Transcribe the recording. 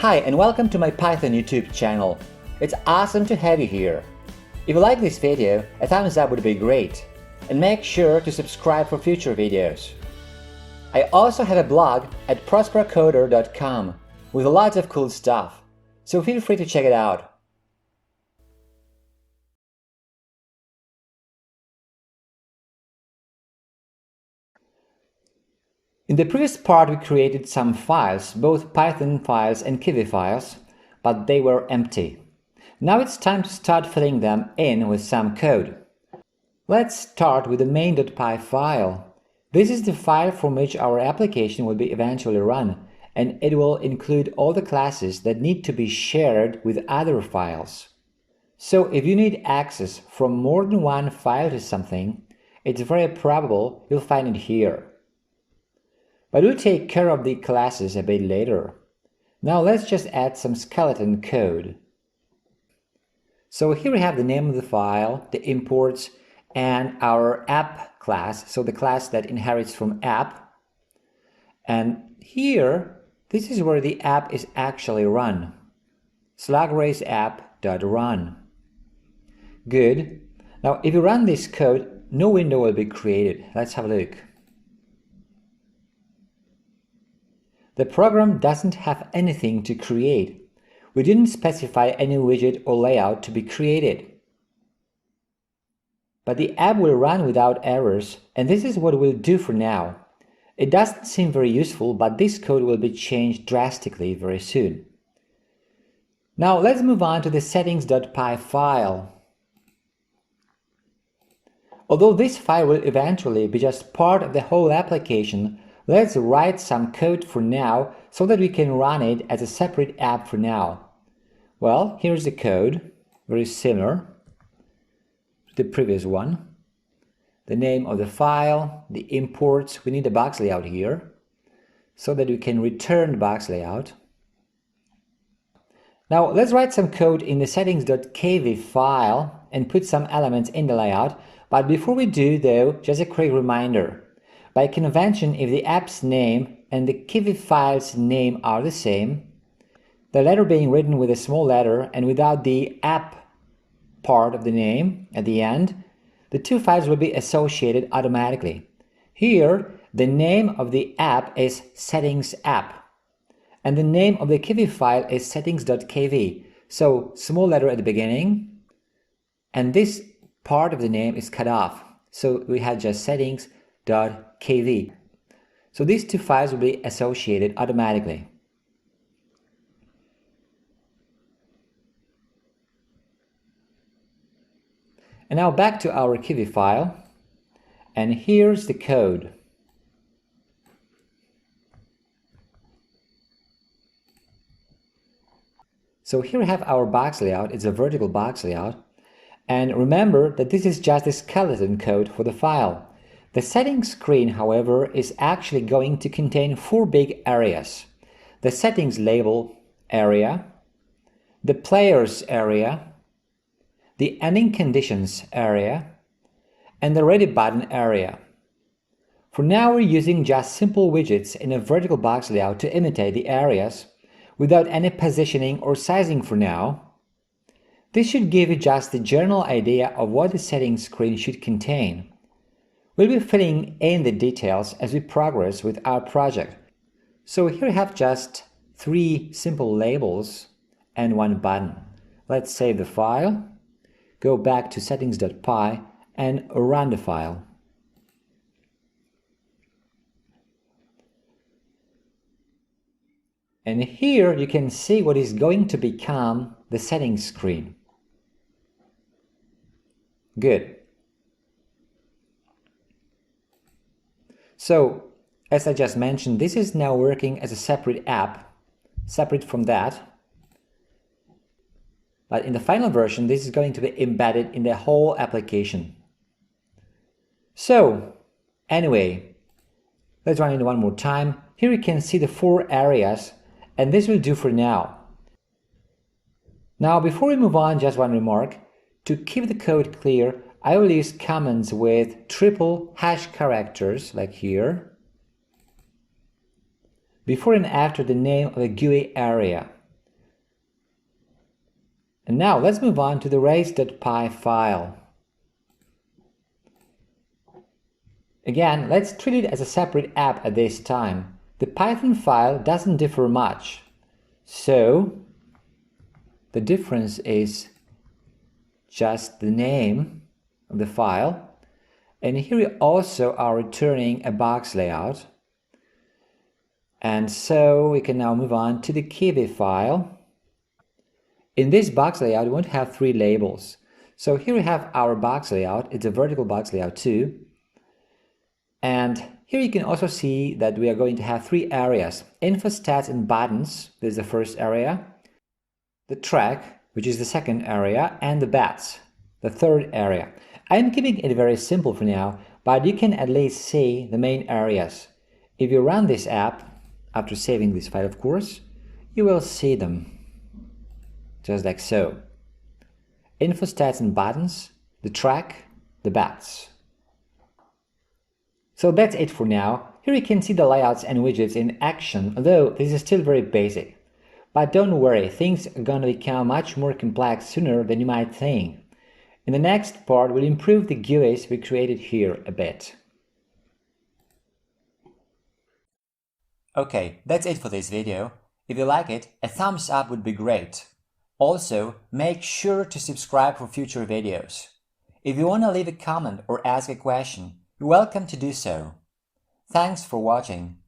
Hi and welcome to my Python YouTube channel. It's awesome to have you here. If you like this video, a thumbs up would be great. And make sure to subscribe for future videos. I also have a blog at prosperocoder.com with lots of cool stuff, so feel free to check it out. In the previous part we created some files, both Python files and Kivy files, but they were empty. Now it's time to start filling them in with some code. Let's start with the main.py file. This is the file from which our application will be eventually run, and it will include all the classes that need to be shared with other files. So if you need access from more than one file to something, it's very probable you'll find it here. But we'll take care of the classes a bit later. Now let's just add some skeleton code. So here we have the name of the file, the imports, and our app class, so the class that inherits from app. And here, this is where the app is actually run. Slugrace app.run. Good. Now if you run this code, no window will be created. Let's have a look. The program doesn't have anything to create. We didn't specify any widget or layout to be created. But the app will run without errors, and this is what we'll do for now. It doesn't seem very useful, but this code will be changed drastically very soon. Now let's move on to the settings.py file. Although this file will eventually be just part of the whole application, let's write some code for now so that we can run it as a separate app for now. Well, here's the code, very similar to the previous one. The name of the file, the imports, we need a box layout here so that we can return the box layout. Now let's write some code in the settings.kv file and put some elements in the layout. But before we do though, just a quick reminder. By convention, if the app's name and the Kivy file's name are the same, the letter being written with a small letter and without the app part of the name at the end, the two files will be associated automatically. Here, the name of the app is settings app, and the name of the Kivy file is settings.kv. So small letter at the beginning, and this part of the name is cut off. So we had just settings.kv. So these two files will be associated automatically. And now back to our Kivy file, and here's the code. So here we have our box layout. It's a vertical box layout, and remember that this is just the skeleton code for the file. The settings screen, however, is actually going to contain four big areas: the settings label area, the players area, the ending conditions area, and the ready button area. For now we're using just simple widgets in a vertical box layout to imitate the areas without any positioning or sizing for now. This should give you just the general idea of what the settings screen should contain. We'll be filling in the details as we progress with our project. So here we have just three simple labels and one button. Let's save the file, go back to settings.py and run the file. And here you can see what is going to become the settings screen. Good. So, as I just mentioned, this is now working as a separate app, separate from that. But in the final version, this is going to be embedded in the whole application. So, anyway, let's run it one more time. Here you can see the four areas, and this will do for now. Now, before we move on, just one remark. To keep the code clear, I will use comments with triple hash characters, like here, before and after the name of the GUI area. And now let's move on to the race.py file. Again, let's treat it as a separate app at this time. The Python file doesn't differ much, so the difference is just the name of the file. And here we also are returning a box layout. And so we can now move on to the Kivy file. In this box layout, we won't have three labels. So here we have our box layout. It's a vertical box layout too. And here you can also see that we are going to have three areas: info, stats, and buttons. This is the first area. The track, which is the second area, and the bats, the third area. I'm keeping it very simple for now, but you can at least see the main areas. If you run this app, after saving this file of course, you will see them. Just like so. Info, stats, and buttons, the track, the bats. So that's it for now. Here you can see the layouts and widgets in action, although this is still very basic. But don't worry, things are gonna become much more complex sooner than you might think. In the next part, we'll improve the GUIs we created here a bit. Okay, that's it for this video. If you like it, a thumbs up would be great. Also, make sure to subscribe for future videos. If you want to leave a comment or ask a question, you're welcome to do so. Thanks for watching.